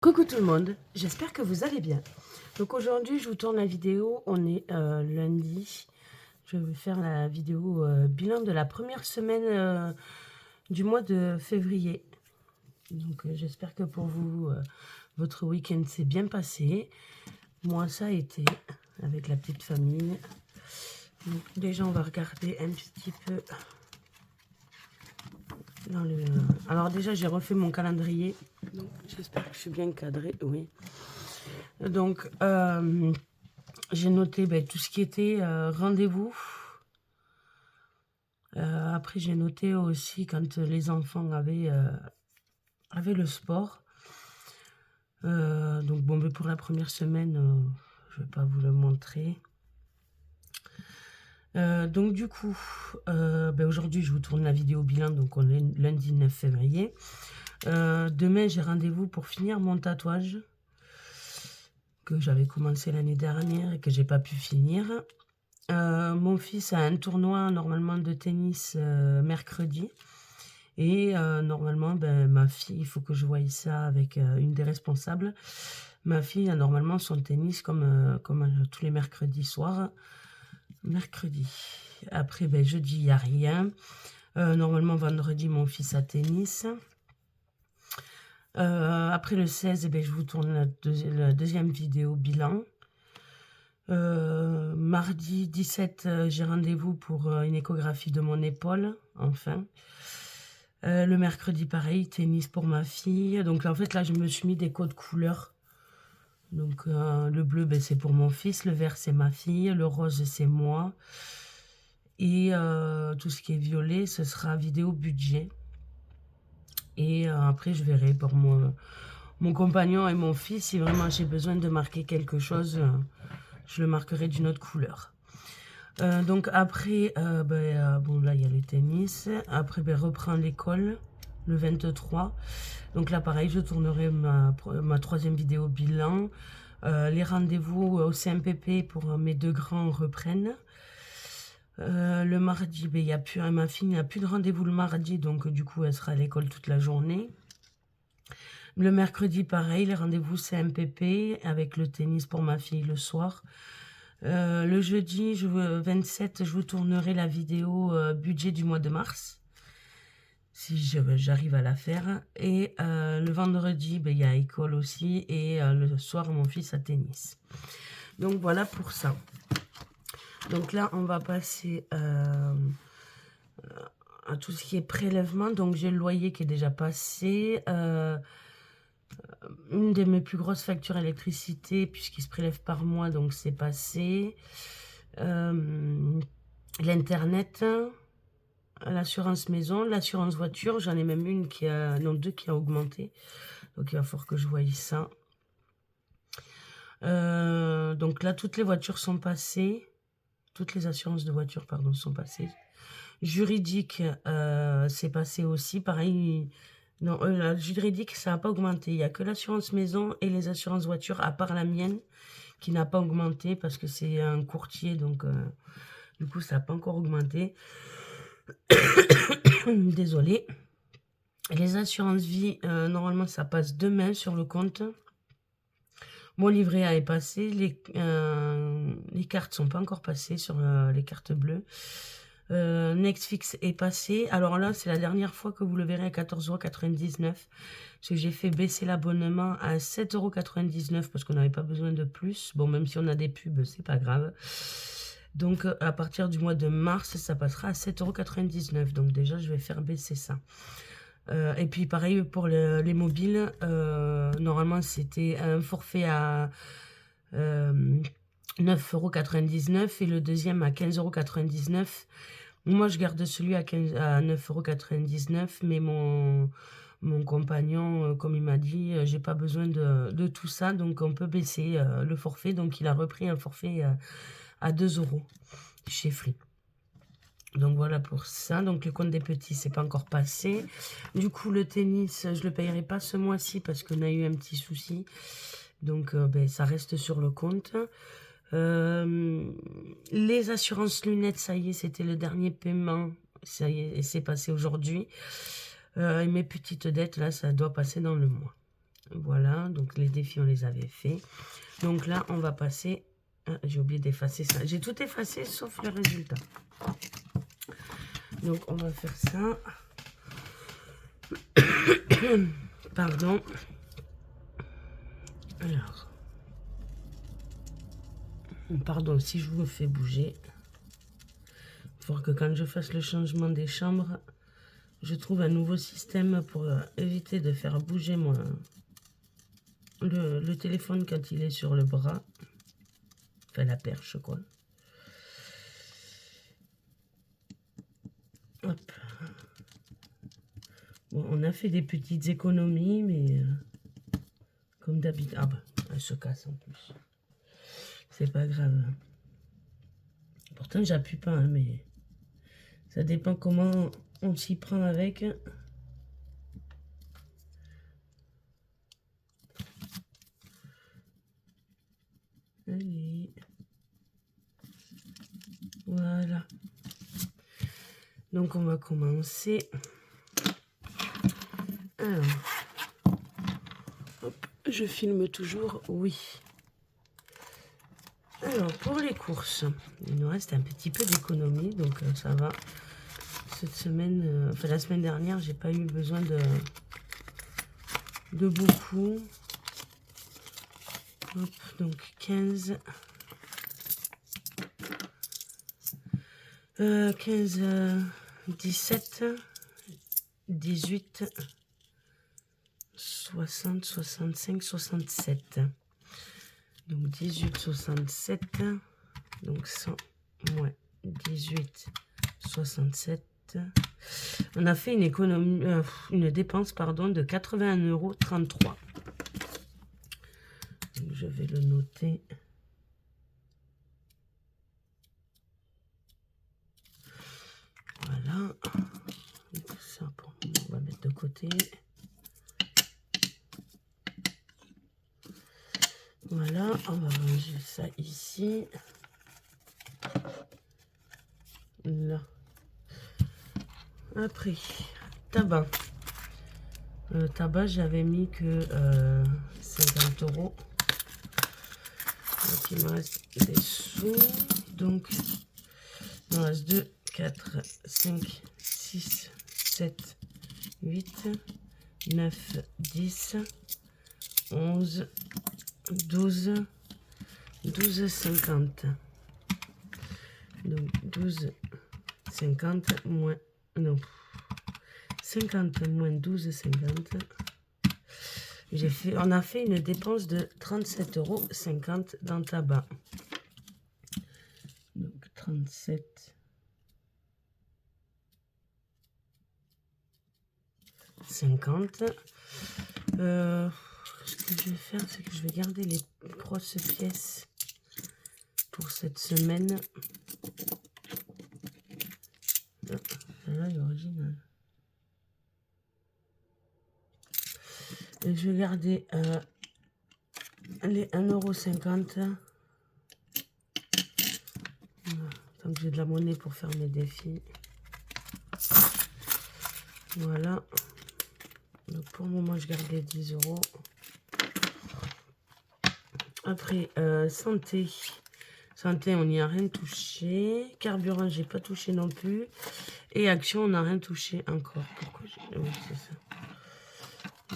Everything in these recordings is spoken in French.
Coucou tout le monde, j'espère que vous allez bien. Donc aujourd'hui je vous tourne la vidéo, on est lundi. Je vais faire la vidéo bilan de la première semaine du mois de février. Donc j'espère que pour vous, votre week-end s'est bien passé. Moi ça a été avec la petite famille. Donc, déjà on va regarder un petit peu dans le... Alors déjà j'ai refait mon calendrier. J'espère que je suis bien cadrée, oui. Donc, j'ai noté tout ce qui était rendez-vous. Après, j'ai noté aussi quand les enfants avaient le sport. Donc, bon, pour la première semaine, je ne vais pas vous le montrer. Donc, du coup, aujourd'hui, je vous tourne la vidéo bilan. Donc, on est lundi 9 février. Demain, j'ai rendez-vous pour finir mon tatouage que j'avais commencé l'année dernière et que j'ai pas pu finir. Mon fils a un tournoi normalement de tennis mercredi. Et normalement, ma fille, il faut que je voie ça avec une des responsables. Ma fille a normalement son tennis comme tous les mercredis soirs. Mercredi. Après, jeudi, il n'y a rien. Normalement, vendredi, mon fils a tennis. Après le 16, je vous tourne la deuxième vidéo bilan. Mardi 17, j'ai rendez-vous pour une échographie de mon épaule, enfin. Le mercredi, pareil, tennis pour ma fille. Donc en fait, là, je me suis mis des codes couleurs. Donc le bleu, c'est pour mon fils. Le vert, c'est ma fille. Le rose, c'est moi. Et tout ce qui est violet, ce sera vidéo budget. Et après, je verrai pour mon compagnon et mon fils. Si vraiment j'ai besoin de marquer quelque chose, je le marquerai d'une autre couleur. Donc après, bon là il y a le tennis. Après, reprend l'école le 23. Donc là pareil, je tournerai ma troisième vidéo bilan. Les rendez-vous au CMPP pour mes deux grands reprennent. Le mardi, il y a plus, ma fille n'a plus de rendez-vous le mardi, donc du coup elle sera à l'école toute la journée. Le mercredi, pareil, les rendez-vous CMPP avec le tennis pour ma fille le soir. Le jeudi 27, je vous tournerai la vidéo budget du mois de mars, si j'arrive à la faire. Et le vendredi, il y a école aussi. Et le soir, mon fils a tennis. Donc voilà pour ça. Donc là, on va passer à tout ce qui est prélèvement. Donc j'ai le loyer qui est déjà passé. Une de mes plus grosses factures électricité, puisqu'il se prélève par mois, donc c'est passé. L'internet, l'assurance maison, l'assurance voiture, j'en ai même une qui a, non, deux qui a augmenté. Donc il va falloir que je voie ça. Donc là, toutes les voitures sont passées. Toutes les assurances de voiture, pardon, sont passées. Juridique, c'est passé aussi. Pareil, non, la juridique, ça n'a pas augmenté. Il n'y a que l'assurance maison et les assurances voiture, à part la mienne, qui n'a pas augmenté parce que c'est un courtier, donc du coup, ça n'a pas encore augmenté. Désolée. Les assurances vie, normalement, ça passe demain sur le compte. Mon livret A est passé. Les cartes sont pas encore passées sur les cartes bleues. Nextfix est passé. Alors là, c'est la dernière fois que vous le verrez à 14,99 €. Parce que j'ai fait baisser l'abonnement à 7,99 € parce qu'on n'avait pas besoin de plus. Bon, même si on a des pubs, c'est pas grave. Donc, à partir du mois de mars, ça passera à 7,99 €. Donc déjà, je vais faire baisser ça. Et puis, pareil pour les mobiles. Normalement, c'était un forfait à 9,99 € et le deuxième à 15,99 €. Moi, je garde celui à 9,99 €, mais mon compagnon, comme il m'a dit, j'ai pas besoin de tout ça, donc on peut baisser le forfait. Donc, il a repris un forfait à 2 € chez Free. Donc voilà pour ça. Donc le compte des petits, c'est pas encore passé. Du coup, le tennis, je le payerai pas ce mois-ci parce qu'on a eu un petit souci. Donc ça reste sur le compte. Les assurances lunettes, ça y est, c'était le dernier paiement. Ça y est, et c'est passé aujourd'hui. Et mes petites dettes, là, ça doit passer dans le mois. Voilà, donc les défis, on les avait fait. Donc là, on va passer... Ah, j'ai oublié d'effacer ça. J'ai tout effacé, sauf le résultat. Donc, on va faire ça. Pardon. Alors. Pardon, si je vous fais bouger. Il faut que quand je fasse le changement des chambres, je trouve un nouveau système pour éviter de faire bouger moi le téléphone quand il est sur le bras. Enfin, la perche, quoi. Hop. Bon, on a fait des petites économies, mais comme d'habitude... Ah bah, elle se casse en plus. C'est pas grave. Pourtant, j'appuie pas, hein, mais ça dépend comment on s'y prend avec. Allez. Voilà. Donc, on va commencer. Alors. Hop, je filme toujours, oui. Alors, pour les courses, il nous reste un petit peu d'économie, donc ça va. Cette semaine, enfin la semaine dernière, j'ai pas eu besoin de beaucoup. Hop, donc 15. 15, 17, 18, 60, 65, 67. Donc 18, 67. Donc 100 moins 18, 67. On a fait une économie, une dépense, pardon, de 81,33 €. Donc je vais le noter. Voilà. Donc ça, on va mettre de côté. Voilà, on va ranger ça ici. Là. Après, tabac. Tabac, j'avais mis que 50 €. Donc, il me reste des sous. Donc, il me reste 2, 4, 5, 6, 7, 8, 9, 10, 11, 12, 12,50. Donc, 12,50 moins... Non. 50 moins 12,50. On a fait une dépense de 37,50 € dans tabac. Donc 37. 50. Ce que je vais faire, c'est que je vais garder les grosses pièces pour cette semaine. Celle-là est originale. Et je vais garder les 1,50 €. Tant que j'ai de la monnaie pour faire mes défis. Voilà. Donc pour le moment, je garde les 10 €. Après, santé. Santé, on n'y a rien touché. Carburant, j'ai pas touché non plus. Et action, on n'a rien touché encore. Pourquoi oui, c'est ça.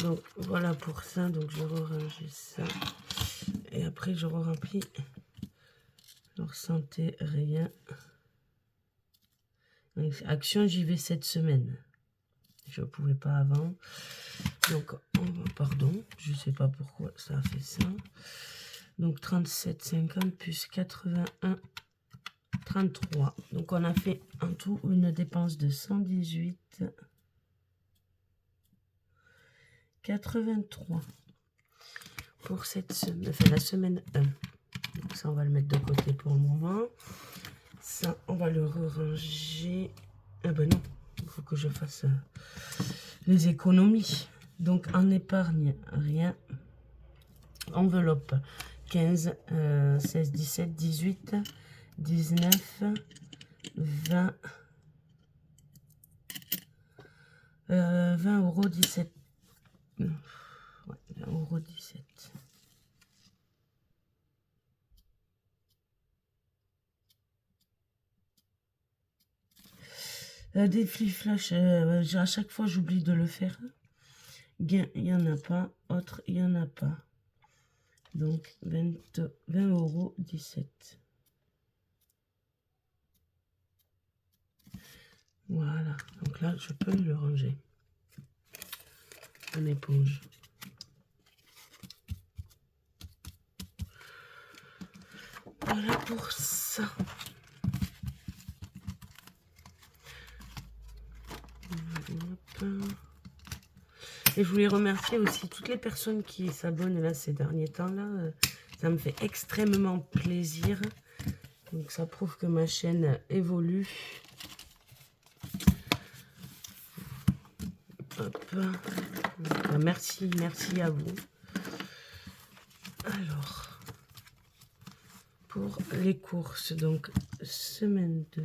Donc voilà pour ça. Donc je vais ranger ça. Et après, je remplis. Alors santé, rien. Donc, action, j'y vais cette semaine. Je ne pouvais pas avant. Donc, pardon, je ne sais pas pourquoi ça a fait ça. Donc 37,50 plus 81, 33. Donc on a fait en tout une dépense de 118,83 pour cette semaine, enfin la semaine 1. Donc ça, on va le mettre de côté pour le moment. Ça, on va le ranger. Ah ben non, il faut que je fasse les économies. Donc en épargne, rien. Enveloppe 15, 16, 17, 18, 19, 20, 20 €, 17. Ouais, 20,17 €. Défi flash, à chaque fois j'oublie de le faire. Gain, il n'y en a pas. Autre, il n'y en a pas. Donc 20,17 €. Voilà, donc là je peux le ranger en éponge. Voilà pour ça. Et je voulais remercier aussi toutes les personnes qui s'abonnent là ces derniers temps là. Ça me fait extrêmement plaisir. Donc ça prouve que ma chaîne évolue. Hop. Donc, merci à vous. Alors, pour les courses, donc semaine 2.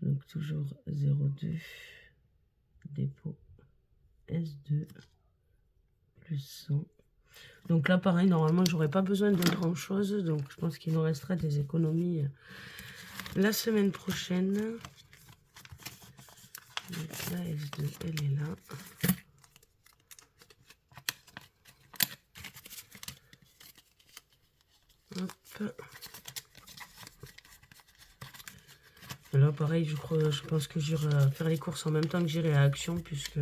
Donc toujours 0,2 dépôt S2 plus 100. Donc là pareil, normalement j'aurais pas besoin de grand chose, donc je pense qu'il nous restera des économies la semaine prochaine. Donc la S2 elle est là. Hop. Et là pareil, je pense que j'irai faire les courses en même temps que j'irai à Action, puisque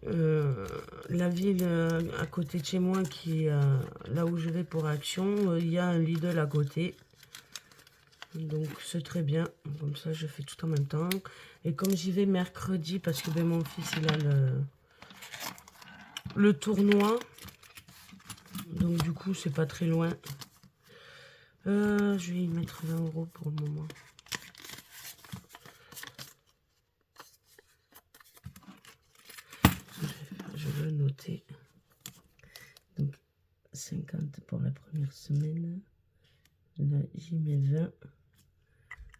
la ville à côté de chez moi, qui est là où je vais pour Action, il y a un Lidl à côté. Donc c'est très bien, comme ça je fais tout en même temps. Et comme j'y vais mercredi, parce que ben, mon fils il a le tournoi, donc du coup c'est pas très loin. Je vais y mettre 20 € pour le moment. Je vais le noter. Donc 50 pour la première semaine. Là j'y mets 20.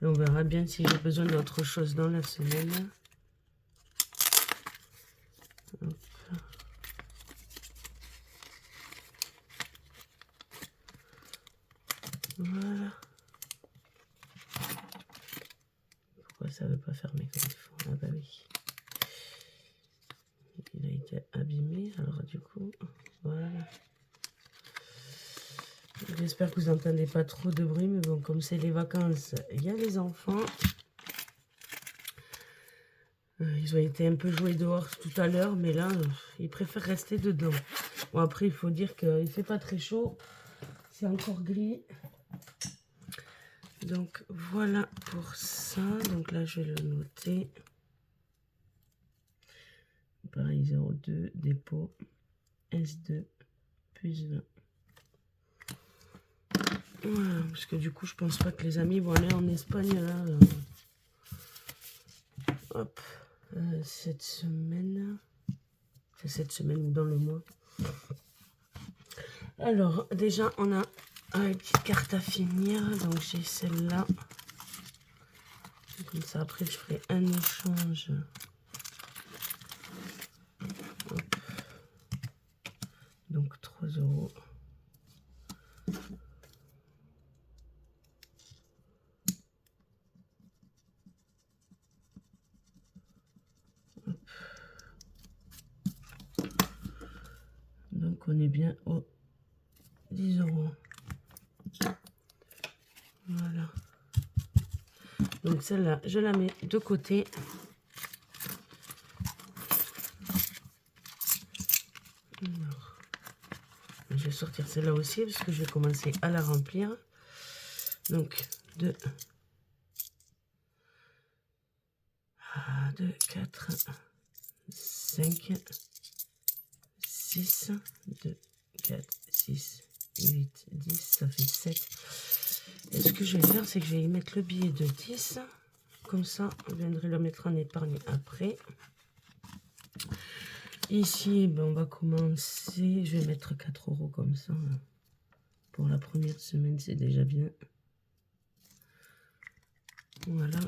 Et on verra bien si j'ai besoin d'autre chose dans la semaine. Hop. Voilà. Pourquoi ça veut pas fermer comme il faut? Ah bah oui. Il a été abîmé, alors du coup, voilà. J'espère que vous n'entendez pas trop de bruit, mais bon, comme c'est les vacances, il y a les enfants. Ils ont été un peu joués dehors tout à l'heure, mais là, ils préfèrent rester dedans. Bon, après, il faut dire qu'il ne fait pas très chaud. C'est encore gris. Donc, voilà pour ça. Donc là, je vais le noter. Pareil, 0,2, dépôt, S2, plus 20. Voilà, parce que du coup, je pense pas que les amis vont aller en Espagne, là. Hop. Cette semaine. C'est cette semaine ou dans le mois. Alors, déjà, on a une petite carte à finir. Donc, j'ai celle-là. Comme ça, après, je ferai un échange. Hop. Donc, 3 €. Donc, on est bien aux 10 €. Voilà. Donc, celle-là, je la mets de côté. Alors, je vais sortir celle-là aussi parce que je vais commencer à la remplir. Donc, 2, 4, 5, 6, 2, 4, 6, 8, 10, ça fait 7. Et ce que je vais faire, c'est que je vais y mettre le billet de 10. Comme ça, on viendrait le mettre en épargne après. Ici, ben, on va commencer. Je vais mettre 4 € comme ça. Pour la première semaine, c'est déjà bien. Voilà.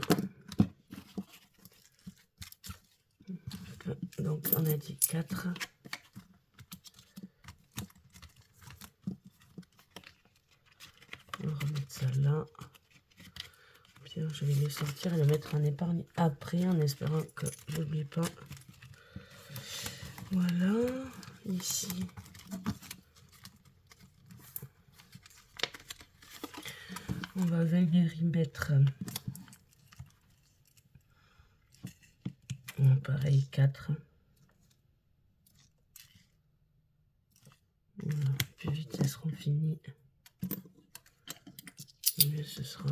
Donc on a dit 4. On va remettre ça là. Puis je vais les sortir et les mettre en épargne après en espérant que je n'oublie pas. Voilà, ici. On va venir y mettre pareil 4. Voilà. Plus vite elles seront finies, mieux ce sera.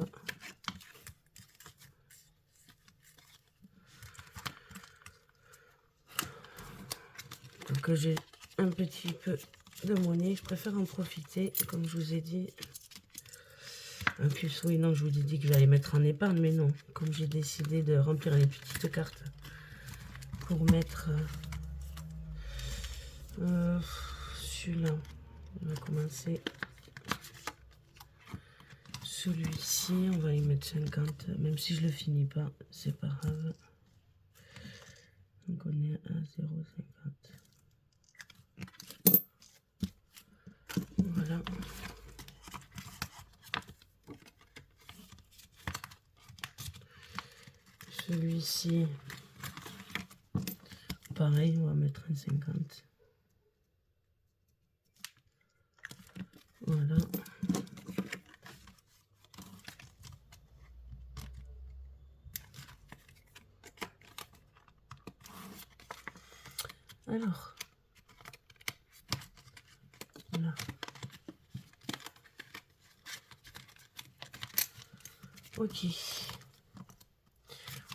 Donc j'ai un petit peu de monnaie, je préfère en profiter, comme je vous ai dit. En plus, oui, non, je vous ai dit que j'allais mettre en épargne, mais non, comme j'ai décidé de remplir les petites cartes pour mettre celui-là, on va commencer. Celui-ci, on va y mettre 50, même si je le finis pas, c'est pas grave. Donc on est à 0,50. Voilà. Celui-ci, pareil, on va mettre un 50. Voilà. Alors, voilà. Ok.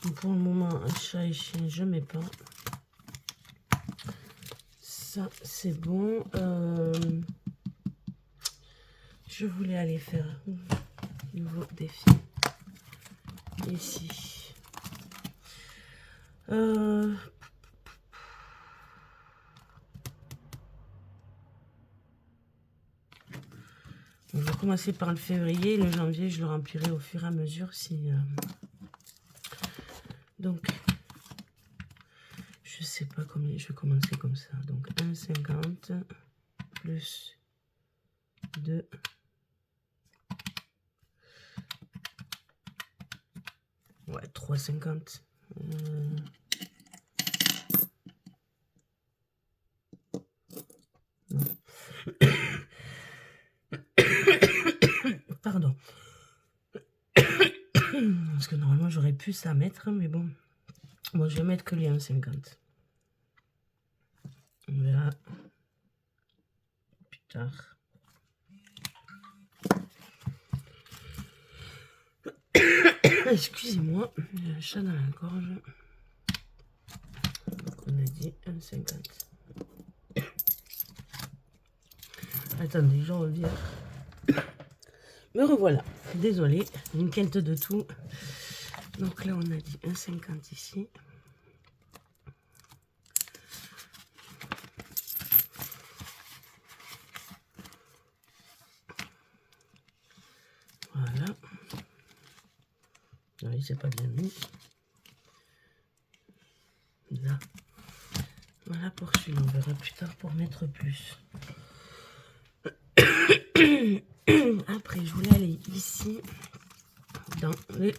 Donc pour le moment, chat et chien, je mets pas. Ça, c'est bon. Je voulais aller faire un nouveau défi. Ici. On va commencer par le février. Le janvier, je le remplirai au fur et à mesure. Si, donc, je sais pas combien. Je vais commencer comme ça. Donc, 1,50 plus 2. Ouais, 3,50. Pardon. Parce que normalement, j'aurais pu ça mettre, mais bon. Bon, je vais mettre que les 1,50. On verra plus tard. Excusez-moi, j'ai un chat dans la gorge. Donc on a dit 1,50. Attendez, je reviens. Me revoilà. Désolée, une quinte de tout. Donc là, on a dit 1,50 ici. Voilà. Oui, c'est pas bien mis. Là. Voilà pour celui-là. On verra plus tard pour mettre plus. Après, je voulais aller ici dans les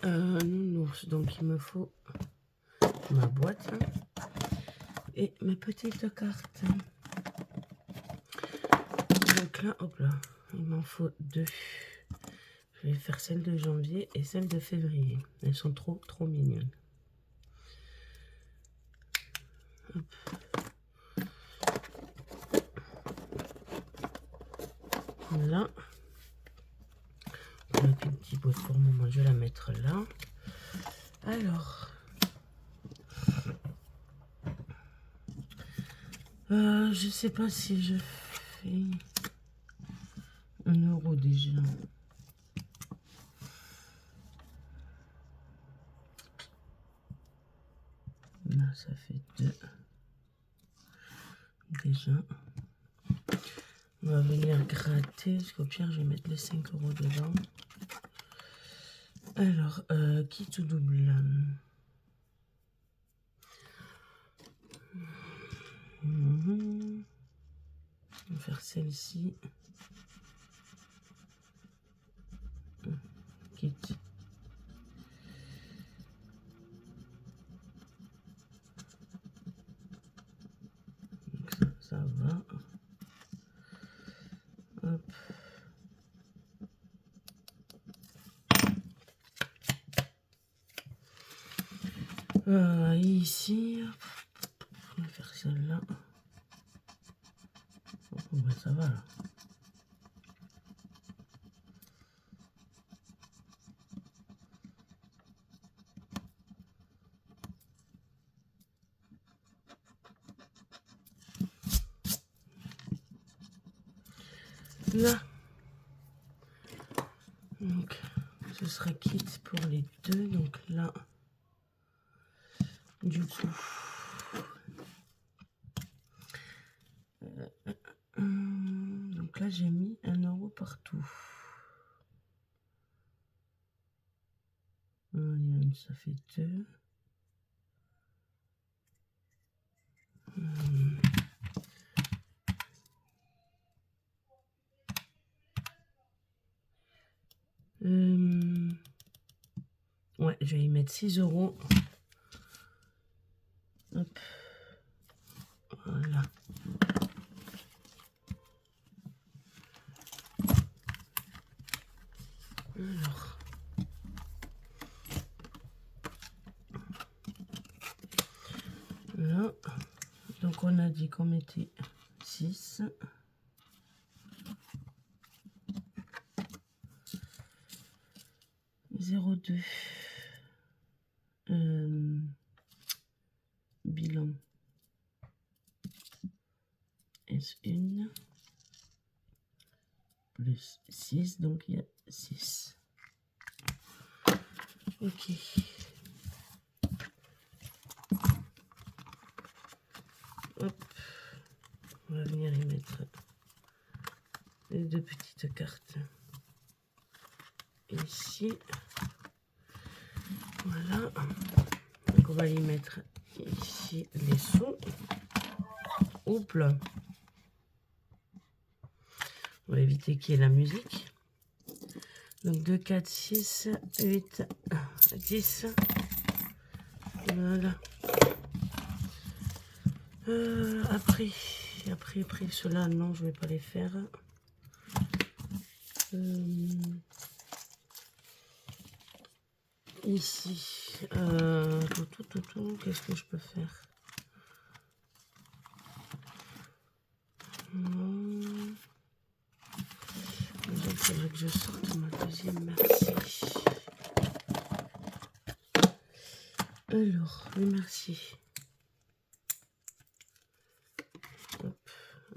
nounours. Donc, il me faut ma boîte et mes petites cartes. Donc là, hop là, il m'en faut 2. Je vais faire celle de janvier et celle de février. Elles sont trop mignonnes. Hop. Voilà. Avec une petite boîte pour le moment, je vais la mettre là. Alors, je sais pas si je fais 1 € déjà. Là, ça fait 2. Déjà. On va venir gratter, parce qu'au pire, je vais mettre les 5 € dedans. Alors, qui tout double? faire celle-ci. Quitte. Donc ça va. Hop. Ici, on va faire celle-là. Oh, ben ça va là. Là. Donc, ce sera quitte pour les deux. Donc là, du coup, donc là, j'ai mis 1 € partout. Ça fait 2. Ouais, je vais y mettre 6 €. Hop. Voilà. Alors. Là. Donc on a dit qu'on mettait 6. Zéro deux. Bilan. S1. Plus 6, donc il y a 6. Ok. Hop. On va venir y mettre les 2 petites cartes ici. Voilà. Donc on va y mettre ici les sous. Hop là. On va éviter qu'il y ait la musique. Donc 2, 4, 6, 8, 10. Voilà. Après ceux-là, non, je vais pas les faire. Ici, qu'est-ce que je peux faire? Non. Il faudrait que je sorte ma deuxième, merci. Alors, le merci. Hop,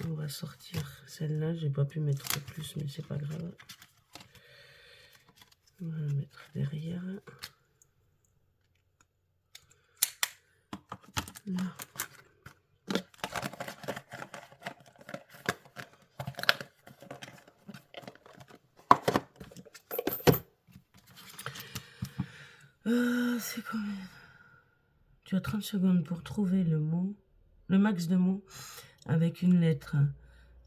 on va sortir celle-là. J'ai pas pu mettre plus, mais c'est pas grave. On va la mettre derrière. Là. C'est combien? Tu as 30 secondes pour trouver le mot, le max de mots avec une lettre.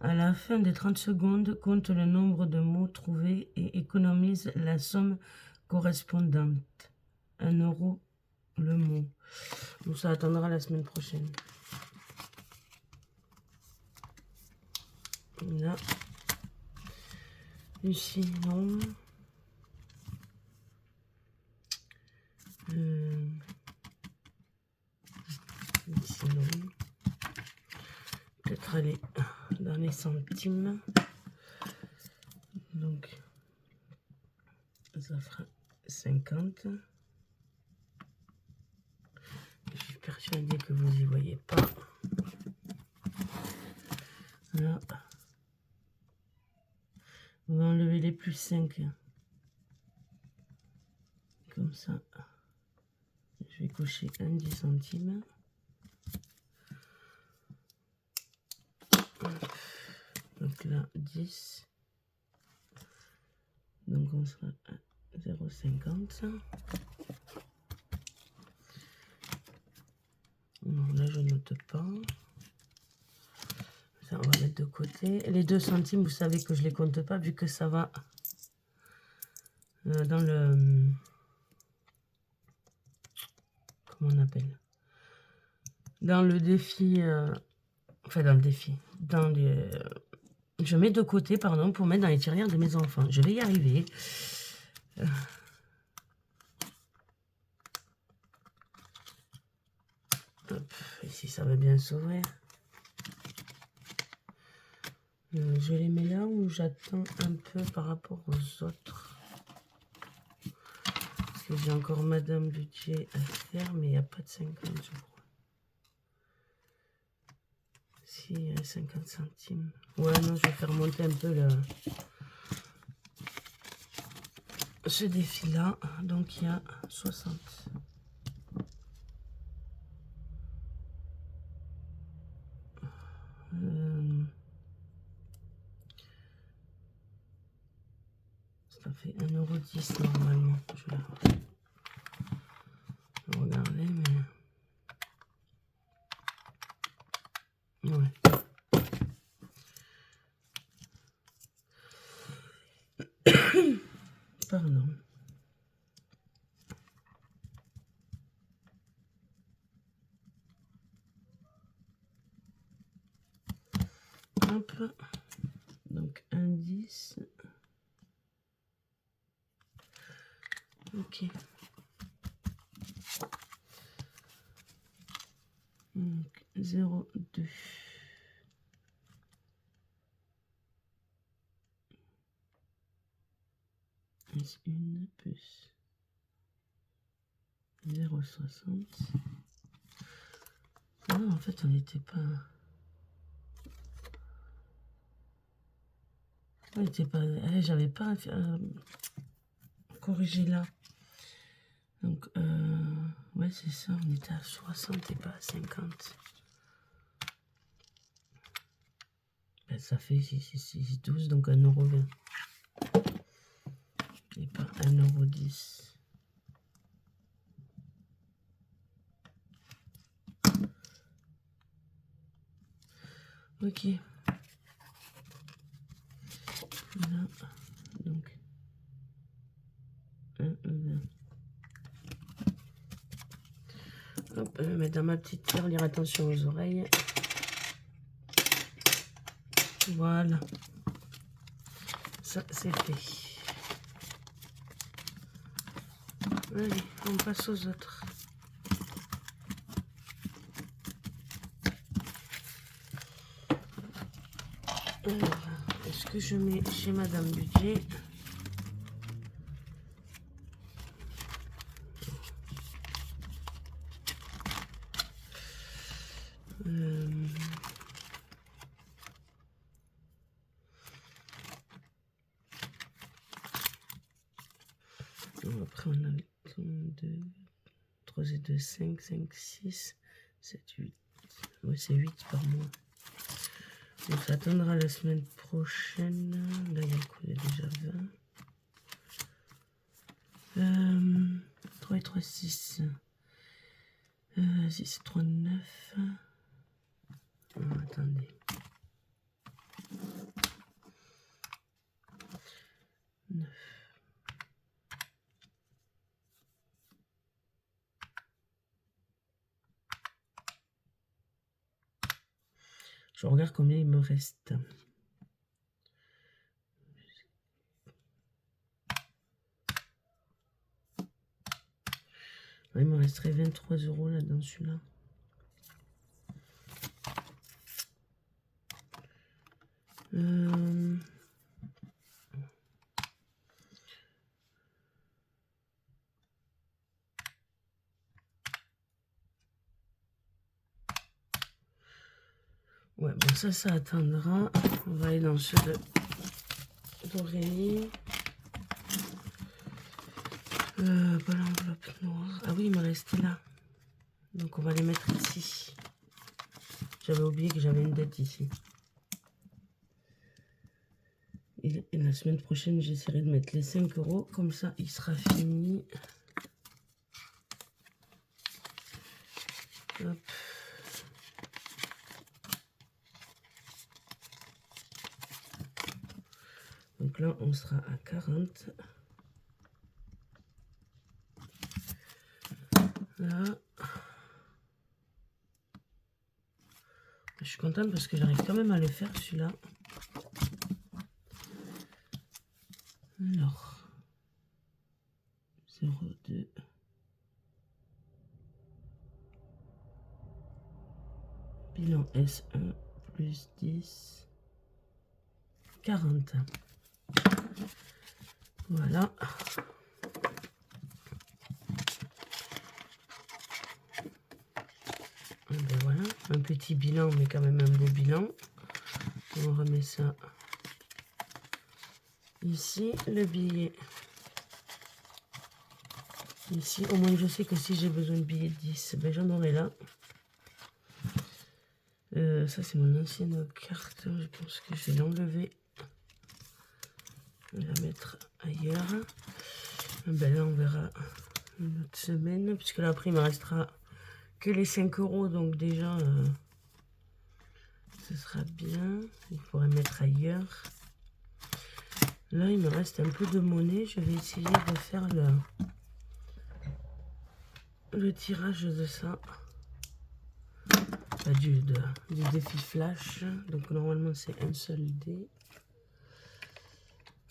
À la fin des 30 secondes, compte le nombre de mots trouvés et économise la somme correspondante. 1 € le mot. Donc ça attendra la semaine prochaine. Là. Ici, non. Ici, non. Peut-être aller dans les centimes. Donc, ça fera 50. Je suis persuadée que vous n'y voyez pas. Là. On va enlever les plus 5. Comme ça. Je vais cocher un 10 centimes. Donc là, 10. Donc on sera à 0,50. Non, là je note pas. on va mettre de côté. Les 2 centimes, vous savez que je les compte pas vu que ça va dans le... Comment on appelle? Dans le défi... enfin, dans le défi. Dans les... je mets de côté, pardon, pour mettre dans les tirelires de mes enfants. Je vais y arriver. Hop, ici, ça va bien s'ouvrir. Je les mets là où j'attends un peu par rapport aux autres. Parce que j'ai encore Madame Budget à faire, mais il n'y a pas de 50, je crois. Si, il y a 50 centimes. Ouais, non, je vais faire monter un peu ce défi-là. Donc, il y a 60. Ça fait 1,10 € normalement. Je vais regarder, mais... ouais. Pardon. Hop. Donc, un 10. Ok. Donc, 0,2. Plus 1 plus 0,60. Ah, en fait, on n'était pas... On n'était pas... j'avais pas corrigé là. Donc, ouais, c'est ça. On était à 60 et pas à 50. Ben, ça fait 12, donc 1,20 €. Et pas 1,10 €. Ok. Là, donc 1,20 €. Hop, je vais mettre dans ma petite tirelire, attention aux oreilles. Voilà. Ça, c'est fait. Allez, on passe aux autres. Alors, est-ce que je mets chez Madame Budget? Après, on a 2, 3 et 2, 5, 5, 6, 7, 8. Oui, c'est 8 par mois. Donc, ça attendra la semaine prochaine. Là, il y a quoi? Il y a déjà 20. 3 et 3, 6. 6 et 3, 9. Oh, attendez. 9. Je regarde combien il me reste. Il me resterait 23 € là dans celui-là. Ouais, bon, ça attendra. On va aller dans ceux d'Aurélie. Pas l'enveloppe noire. Ah oui, il me restait là. Donc, on va les mettre ici. J'avais oublié que j'avais une dette ici. Et la semaine prochaine, j'essaierai de mettre les 5 €. Comme ça, il sera fini. Hop. là, on sera à 40. Là. Je suis contente parce que j'arrive quand même à le faire, celui-là. Alors. 0,2. Bilan S1 plus 10. 40. Voilà. Et ben voilà, un petit bilan, mais quand même un beau bilan. On remet ça ici, le billet. Ici, au moins je sais que si j'ai besoin de billets de 10, ben j'en aurai là. Ça c'est mon ancienne carte, je pense que je vais l'enlever. Je vais la mettre ailleurs. Ben là on verra une autre semaine, puisque là après il me restera que les 5 €, donc déjà ce sera bien. Il faudrait mettre ailleurs. Là il me reste un peu de monnaie, je vais essayer de faire le tirage de ça. Du défi flash, donc normalement c'est un seul dé.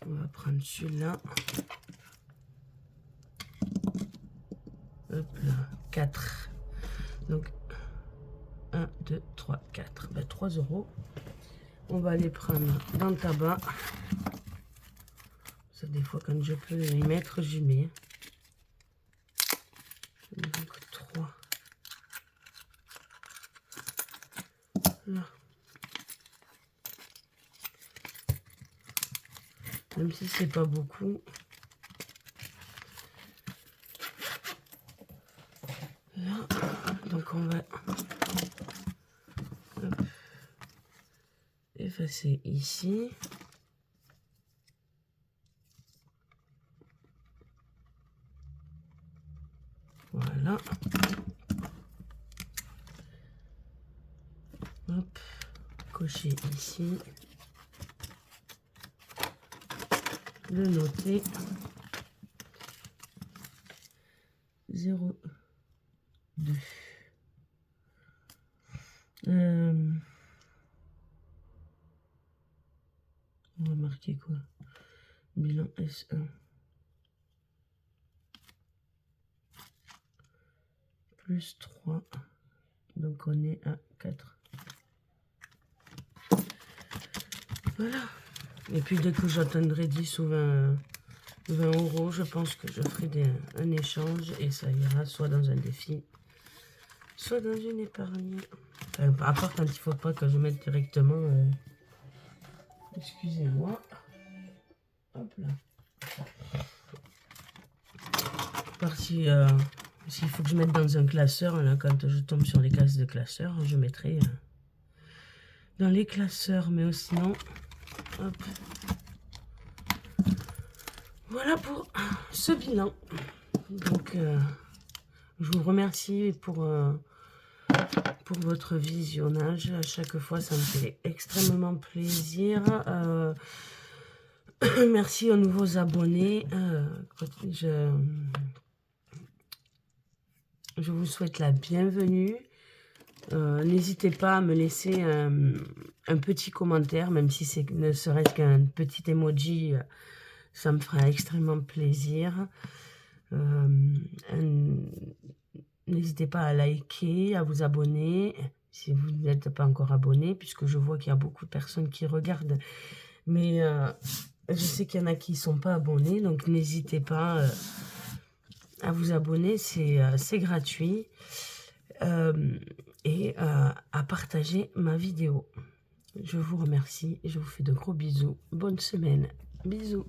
On va prendre celui-là. Hop là, 4. Donc 1, 2, 3, 4. Ben, 3 €. On va les prendre dans le tabac. Ça, des fois, quand je peux y mettre, j'y mets. Donc 3. Là. Même si c'est pas beaucoup. Là. Donc on va effacer ici. Voilà. Hop. Cocher ici. Le noter. 0, 2. On va marquer quoi? Bilan S1. Plus 3. Donc on est à 4. Voilà. Et puis dès que j'atteindrai 10 ou 20 €, je pense que je ferai un échange et ça ira soit dans un défi, soit dans une épargne. Enfin, à part quand il ne faut pas que je mette directement. Excusez-moi. Hop là. À part s'il faut que je mette dans un classeur, là, quand je tombe sur les cases de classeurs, je mettrai dans les classeurs. Mais sinon, hop. Voilà pour ce bilan. Donc, je vous remercie pour votre visionnage. À chaque fois, ça me fait extrêmement plaisir. Merci aux nouveaux abonnés. Je vous souhaite la bienvenue. N'hésitez pas à me laisser un petit commentaire, même si c'est ne serait-ce qu'un petit emoji, ça me fera extrêmement plaisir. N'hésitez pas à liker, à vous abonner, si vous n'êtes pas encore abonné, puisque je vois qu'il y a beaucoup de personnes qui regardent. Mais je sais qu'il y en a qui ne sont pas abonnés, donc n'hésitez pas à vous abonner, c'est gratuit. Et à partager ma vidéo. Je vous remercie et je vous fais de gros bisous. Bonne semaine. Bisous.